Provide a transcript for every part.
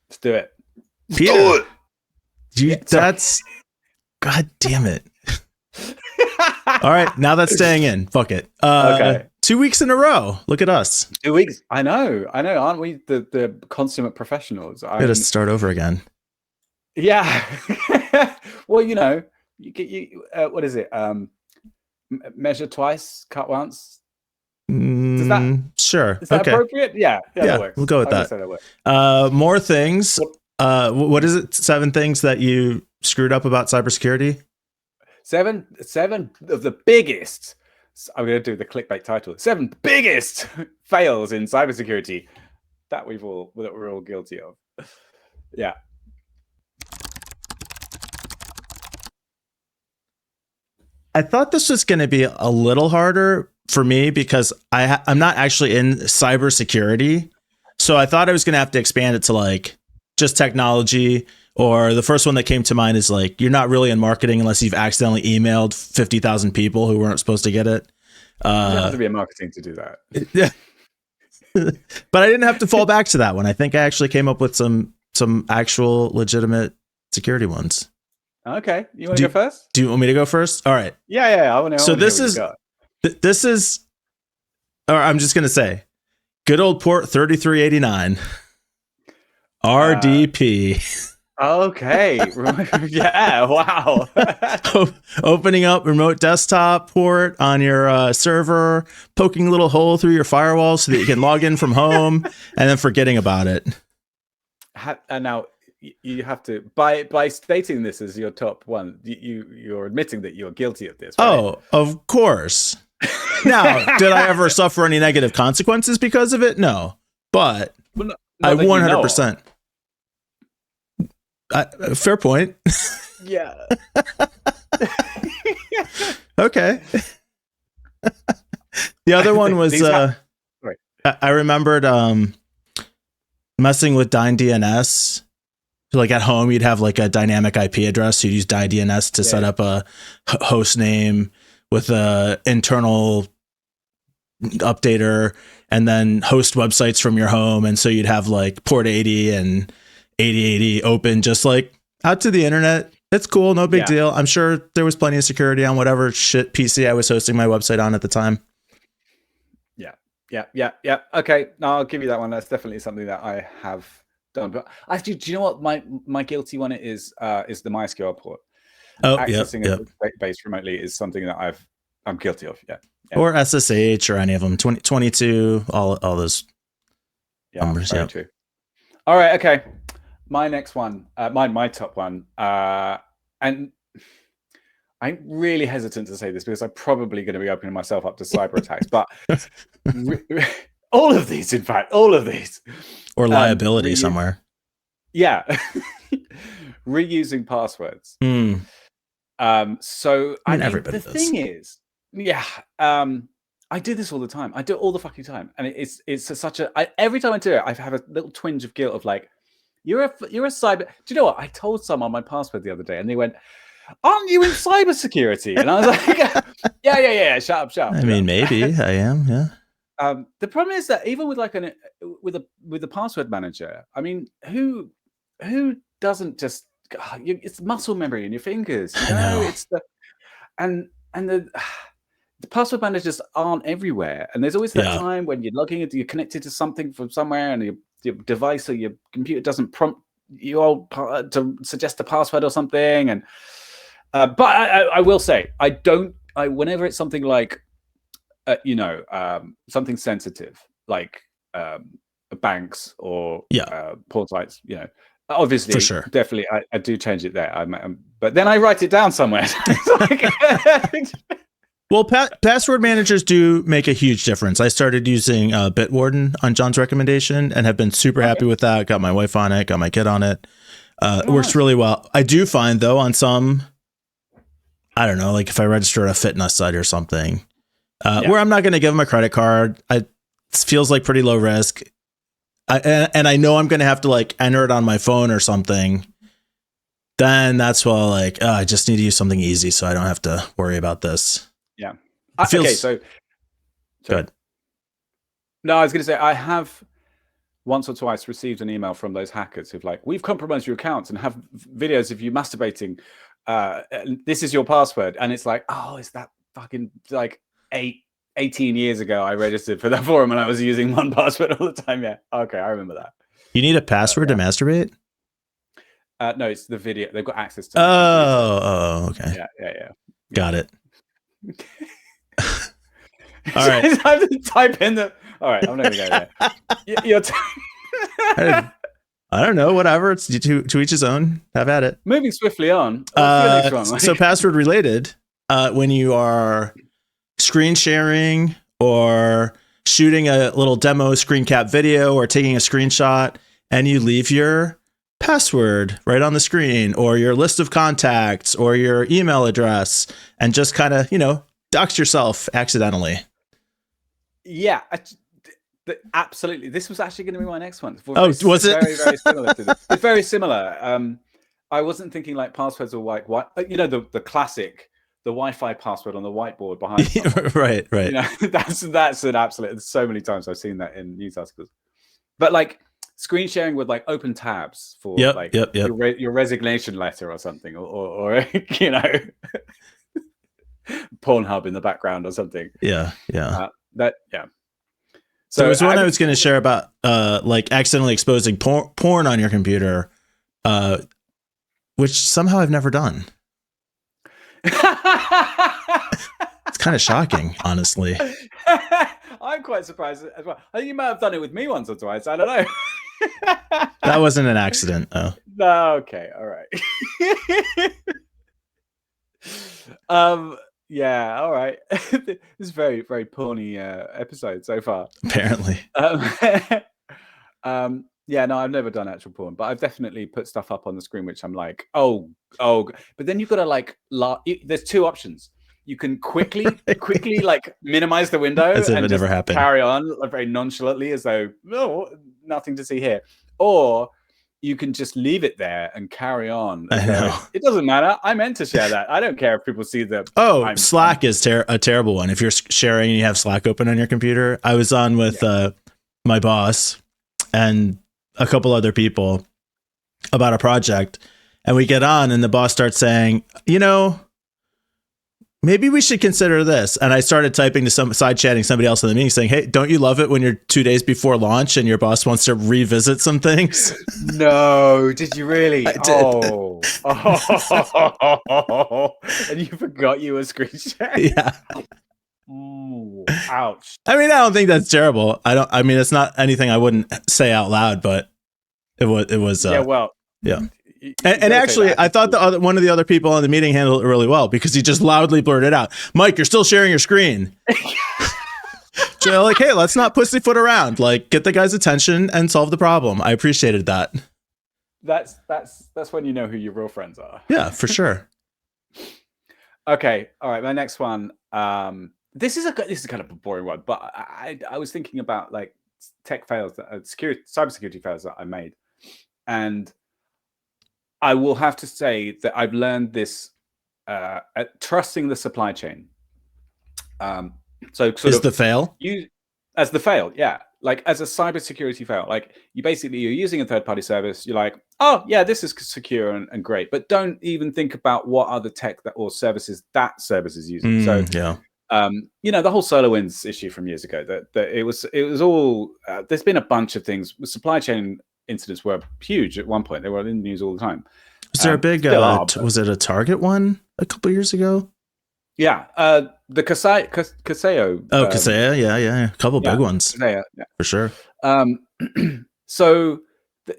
Let's do it. Peter, that's God damn it. All right, now that's staying in. Fuck it. Okay. 2 weeks in a row. Look at us. 2 weeks. I know. Aren't we the consummate professionals? We gotta start over again. Yeah. Well, you what is it? Measure twice, cut once. Is that appropriate? Yeah, that works. We'll go with that. More things. What is it? 7 things that you screwed up about cybersecurity? 7 of the biggest. I'm going to do the clickbait title. 7 biggest fails in cybersecurity that we're all guilty of. Yeah. I thought this was going to be a little harder for me because I'm not actually in cybersecurity. So I thought I was going to have to expand it to like just technology, or the first one that came to mind is like, you're not really in marketing unless you've accidentally emailed 50,000 people who weren't supposed to get it. You don't have to be in marketing to do that. Yeah. But I didn't have to fall back to that one. I think I actually came up with some actual legitimate security ones. Okay. You want to go first? Do you want me to go first? All right. Yeah. I want to. So this is, or I'm just going to say, good old port 3389. RDP. Okay. Yeah. Wow. Opening up remote desktop port on your server, poking a little hole through your firewall so that you can log in from home, and then forgetting about it. And now you have to, by stating this as your top one, you're admitting that you're guilty of this, right? Oh, of course. Now, did I ever suffer any negative consequences because of it? No. But I 100%. Fair point. Yeah. Okay. The other one was I remembered messing with DynDNS. So like at home, you'd have like a dynamic IP address. So you'd use DynDNS to set up a host name with a internal updater, and then host websites from your home. And so you'd have like port 80 and 8080 open, just like out to the internet. It's cool. No big deal. I'm sure there was plenty of security on whatever shit PC I was hosting my website on at the time. Yeah. Okay. No, I'll give you that one. That's definitely something that I have done. But actually, do you know what my guilty one is the MySQL port. Accessing a database remotely is something that I'm guilty of. Yeah. Or SSH or any of them. 2022, all those numbers. Yeah. True. All right. Okay. My next one, my top one, and I'm really hesitant to say this because I'm probably going to be opening myself up to cyber attacks, but all of these, or liability somewhere. Yeah. Reusing passwords. So I mean, everybody does. Thing is, I do this all the time. I do it all the fucking time, and it's every time I do it, I have a little twinge of guilt of like, you're a cyber. Do you know what? I told someone my password the other day, and they went, "Aren't you in cybersecurity?" And I was like, "Yeah. Shut up." I mean, maybe I am. Yeah. The problem is that even with like with a password manager, I mean, who doesn't just? It's muscle memory in your fingers. You know? It's the password managers aren't everywhere, and there's always that time when you're logging into, you're connected to something from somewhere, and your device or your computer doesn't prompt you all to suggest a password or something. And but I will say, whenever it's something like something sensitive like banks or port sites, obviously, for sure, definitely, I do change it there. But then I write it down somewhere. Well, password managers do make a huge difference. I started using Bitwarden on John's recommendation and have been super happy with that. Got my wife on it, got my kid on it. It works really well. I do find, though, on some, I don't know, like if I register at a fitness site or something, where I'm not going to give them a credit card, it feels like pretty low risk. And I know I'm going to have to like enter it on my phone or something. Then that's why I just need to use something easy so I don't have to worry about this. Yeah. Okay, so good. No, I was going to say I have once or twice received an email from those hackers who've like, we've compromised your accounts and have videos of you masturbating. This is your password. And it's like, oh, is that fucking like 18 years ago I registered for that forum and I was using one password all the time. Yeah. Okay, I remember that. You need a password to masturbate? No, it's the video. They've got access to okay. Yeah. Got it. All right. I have to type in the. All right, I'm not going to go there. You're I don't know. Whatever. It's to each his own. Have at it. Moving swiftly on. What's your next one? So password related. When you are screen sharing or shooting a little demo screen cap video or taking a screenshot, and you leave your password right on the screen or your list of contacts or your email address, and just kind of dox yourself accidentally. Yeah. Absolutely. This was actually going to be my next one. Was it? Very, very similar to this. It's very similar. I wasn't thinking like passwords or like what the classic, the Wi-Fi password on the whiteboard behind. Right. That's an absolute. So many times I've seen that in news articles. But like screen sharing with like open tabs for your resignation letter or something, or Pornhub in the background or something. Yeah. So there's one I was going to share about like accidentally exposing porn on your computer, which somehow I've never done. It's kind of shocking, honestly. I'm quite surprised as well. I think you might have done it with me once or twice. I don't know. That wasn't an accident. Oh. No, okay, all right. Yeah, all right. This is very, very porny episode so far. Apparently. Yeah, no, I've never done actual porn, but I've definitely put stuff up on the screen which I'm like, oh. But then you've got to like, there's two options. You can quickly like minimize the window as if and it just never happened. Carry on very nonchalantly as though, nothing to see here. Or you can just leave it there and carry on. I know. It doesn't matter. I meant to share that. I don't care if people see the. Slack is a terrible one. If you're sharing and you have Slack open on your computer. I was on with my boss and a couple other people about a project, and we get on and the boss starts saying, maybe we should consider this. And I started typing to side chatting somebody else in the meeting saying, hey, don't you love it when you're 2 days before launch and your boss wants to revisit some things? No, did you really? I did. Oh. And you forgot you were screen sharing? Yeah. Ooh, ouch. I mean, I don't think that's terrible. It's not anything I wouldn't say out loud, but it was. Yeah. And actually, I thought one of the other people on the meeting handled it really well because he just loudly blurted out, Mike, you're still sharing your screen. So like, hey, let's not pussyfoot around. Like, get the guy's attention and solve the problem. I appreciated that. That's when you know who your real friends are. Yeah, for sure. Okay. All right. My next one. This is kind of a boring one, but I was thinking about like tech fails, cybersecurity fails that I made. And I will have to say that I've learned this at trusting the supply chain. So is the fail? As the fail, yeah. Like as a cybersecurity fail, like you're using a third-party service. You're like, oh yeah, this is secure and great, but don't even think about what other tech or services that service is using. So yeah. The whole SolarWinds issue from years ago. That it was all. There's been a bunch of things. Supply chain incidents were huge at one point. They were in the news all the time. Was there a big? Was it a Target one a couple years ago? Yeah, the Kaseya. Oh, Kaseya, yeah, a couple big ones. Kaseya, yeah. For sure. So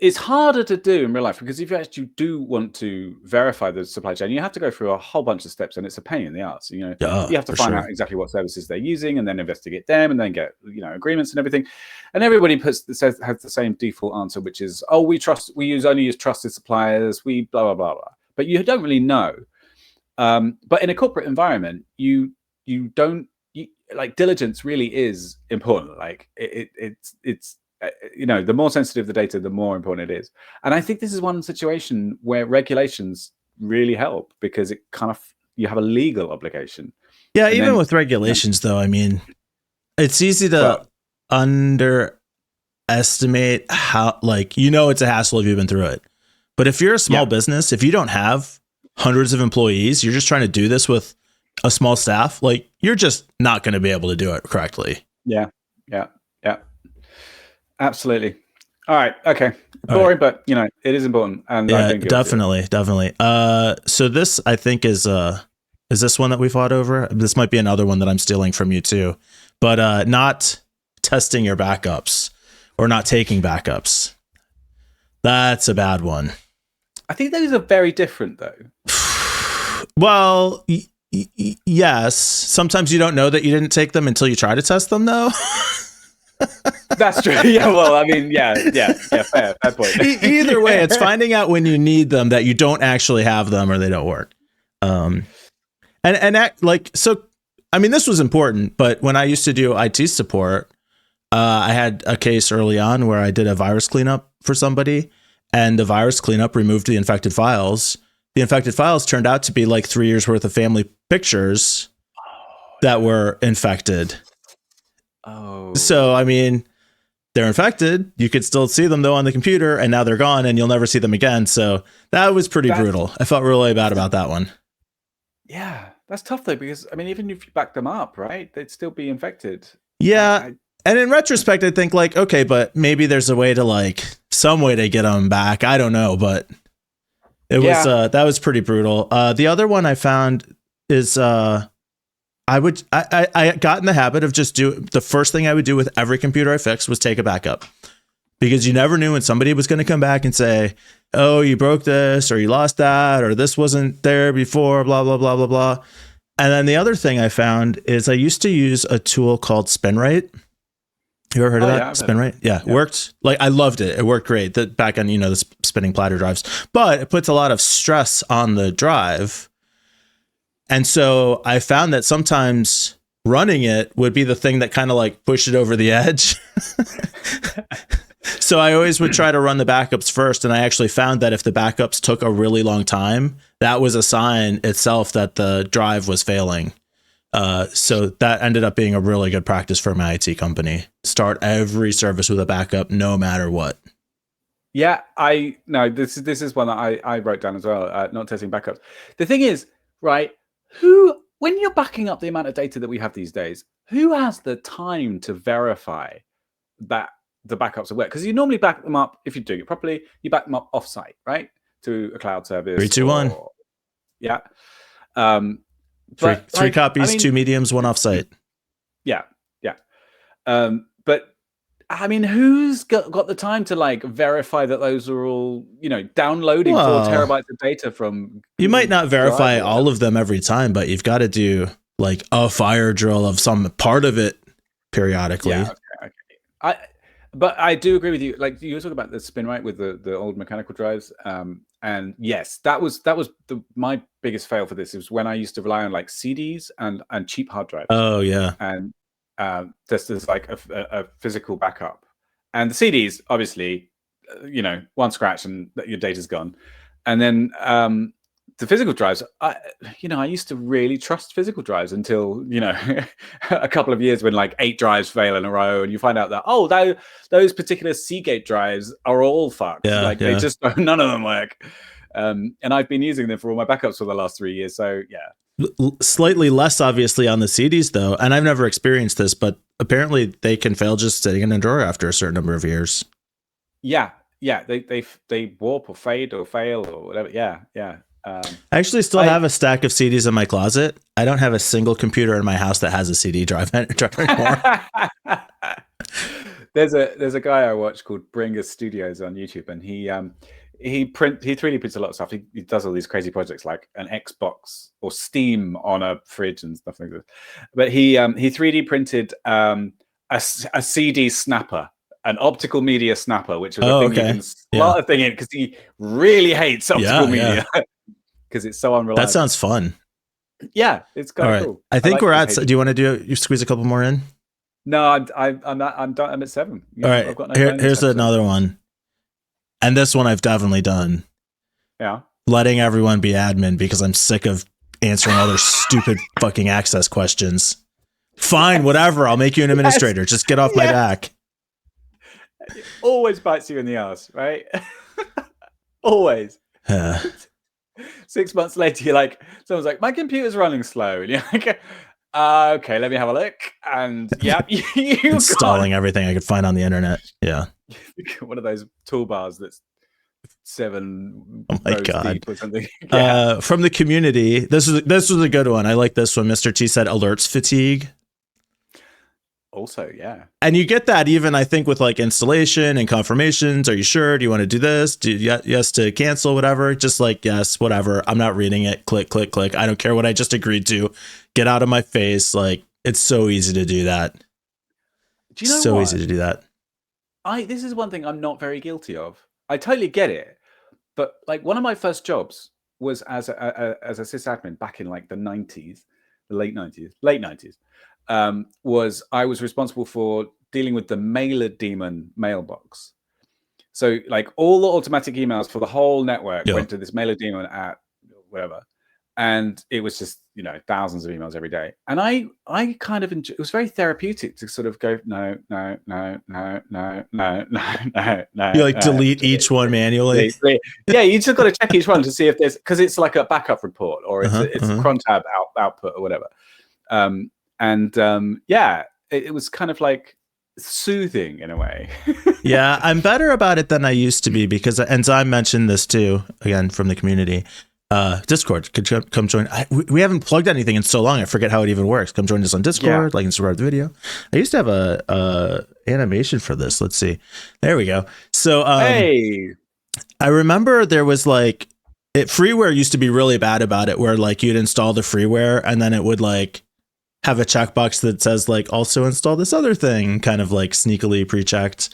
it's harder to do in real life because if you actually do want to verify the supply chain, you have to go through a whole bunch of steps, and it's a pain in the ass. You have to find out exactly what services they're using, and then investigate them, and then get agreements and everything. And everybody has the same default answer, which is, oh, we only use trusted suppliers. We blah blah blah blah. But you don't really know. But in a corporate environment, you don't like diligence really is important. Like it's the more sensitive the data, the more important it is. And I think this is one situation where regulations really help because it kind of you have a legal obligation. Yeah, and even with regulations, though, I mean, it's easy to underestimate how, like, it's a hassle if you've been through it. But if you're a small business, if you don't have hundreds of employees, you're just trying to do this with a small staff, like, you're just not going to be able to do it correctly. Yeah. Absolutely. All right. Okay. Boring, right. But it is important. And yeah, definitely. So this, I think, is this one that we fought over? This might be another one that I'm stealing from you too, but not testing your backups or not taking backups. That's a bad one. I think those are very different, though. Well, yes. Sometimes you don't know that you didn't take them until you try to test them, though. That's true. Yeah. Well, I mean, yeah. Fair point. Either way, it's finding out when you need them that you don't actually have them or they don't work. So, I mean, this was important, but when I used to do IT support, I had a case early on where I did a virus cleanup for somebody, and the virus cleanup removed the infected files. The infected files turned out to be like 3 years worth of family pictures that were infected. Oh. So, I mean, they're infected. You could still see them, though, on the computer, and now they're gone, and you'll never see them again. So that was pretty brutal. I felt really bad about that one. Yeah, that's tough, though, because, I mean, even if you back them up, right, they'd still be infected. Yeah. And in retrospect, I think, like, okay, but maybe there's a way to, like, some way to get them back. I don't know, but it was, that was pretty brutal. The other one I found is, I got in the habit of the first thing I would do with every computer I fixed was take a backup, because you never knew when somebody was going to come back and say, oh, you broke this, or you lost that, or this wasn't there before, blah, blah, blah, blah, blah. And then the other thing I found is I used to use a tool called SpinRite. You ever heard of that? Yeah, SpinRite? Yeah. Worked. Like, I loved it. It worked great. Back on, the spinning platter drives, but it puts a lot of stress on the drive. And so I found that sometimes running it would be the thing that kind of like pushed it over the edge. So I always would try to run the backups first. And I actually found that if the backups took a really long time, that was a sign itself that the drive was failing. So that ended up being a really good practice for my IT company. Start every service with a backup, no matter what. Yeah, this is one that I wrote down as well. Not testing backups. The thing is, right, when you're backing up the amount of data that we have these days, who has the time to verify that the backups are work? Because you normally back them up, if you're doing it properly, you back them up offsite, right, to a cloud service. 3, 2, 1. Yeah. Three copies, 2 mediums, 1 offsite. Yeah. But I mean, who's got the time to like verify that those are all, downloading 4 terabytes of data from? You might not verify all of them every time, but you've got to do like a fire drill of some part of it periodically. Yeah, okay. But I do agree with you. Like, you were talking about the SpinRite with the old mechanical drives. And yes, that was my biggest fail for this. It was when I used to rely on like CDs and cheap hard drives. Oh yeah. And there's like a physical backup, and the CDs obviously, one scratch and your data's gone. And then the physical drives, I used to really trust physical drives until, a couple of years when like 8 drives fail in a row, and you find out that, those particular Seagate drives are all fucked. They just none of them work. And I've been using them for all my backups for the last 3 years. So yeah. Slightly less obviously on the CDs though. And I've never experienced this, but apparently they can fail just sitting in a drawer after a certain number of years. Yeah. They warp or fade or fail or whatever. Yeah. I actually still have a stack of CDs in my closet. I don't have a single computer in my house that has a CD drive anymore. There's a guy I watch called Bringer Studios on YouTube, and he 3D prints a lot of stuff. He does all these crazy projects like an Xbox or Steam on a fridge and stuff like that. But he 3D printed a CD snapper, an optical media snapper, which was a thing you can slot a thing in, because he really hates optical media. Because it's so unreliable. That sounds fun. Yeah, it's kind of cool. I think we're at. Do you want to you squeeze a couple more in? No, I'm not. I'm done. I'm at 7. All right. I've got here's another one, and this one I've definitely done. Yeah. Letting everyone be admin because I'm sick of answering all their stupid fucking access questions. Fine, whatever. I'll make you an administrator. Just get off my back. It always bites you in the ass, right? Always. 6 months later, you're like, someone's like, my computer's running slow. And you're like, okay, let me have a look. And yeah, you Installing got everything I could find on the internet. Yeah. one of those toolbars that's 7 Oh my rows God. deep or something. Yeah. From the community, this was a good one. I like this one. Mr. T said alerts fatigue. Also, yeah. And you get that even, I think, with like installation and confirmations. Are you sure? Do you want to do this? Do you, yes to cancel, whatever. Just like, yes, whatever. I'm not reading it. Click, click, click. I don't care what I just agreed to. Get out of my face. Like, it's so easy to do that. Do you know so what? easy to do that. This is one thing I'm not very guilty of. I totally get it. But like one of my first jobs was as a sysadmin back in like the 90s, the late 90s. Was I was responsible for dealing with the mailer daemon mailbox. So like all the automatic emails for the whole network went to this mailer daemon at whatever. And it was just, thousands of emails every day. And I kind of enjoyed, it was very therapeutic to sort of go, no. You like delete each one manually. Yeah, you just got to check each one to see if there's, because it's like a backup report or it's a cron tab output or whatever. Yeah, it was kind of like soothing in a way. Yeah, I'm better about it than I used to be because, and Zy mentioned this too, again, from the community. Discord, could come join. We haven't plugged anything in so long. I forget how it even works. Come join us on Discord, like and subscribe to the video. I used to have a animation for this. Let's see. There we go. So hey, I remember there was like freeware used to be really bad about it, where like you'd install the freeware and then it would like have a checkbox that says like also install this other thing, kind of like sneakily pre-checked.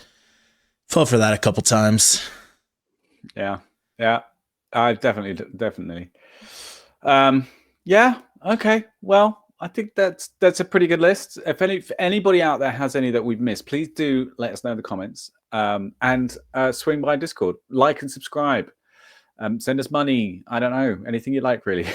Fell for that a couple times. Yeah. I definitely. Yeah. Okay. Well, I think that's a pretty good list. If anybody out there has any that we've missed, please do let us know in the comments. And swing by Discord, like and subscribe. Send us money. I don't know, anything you like, really.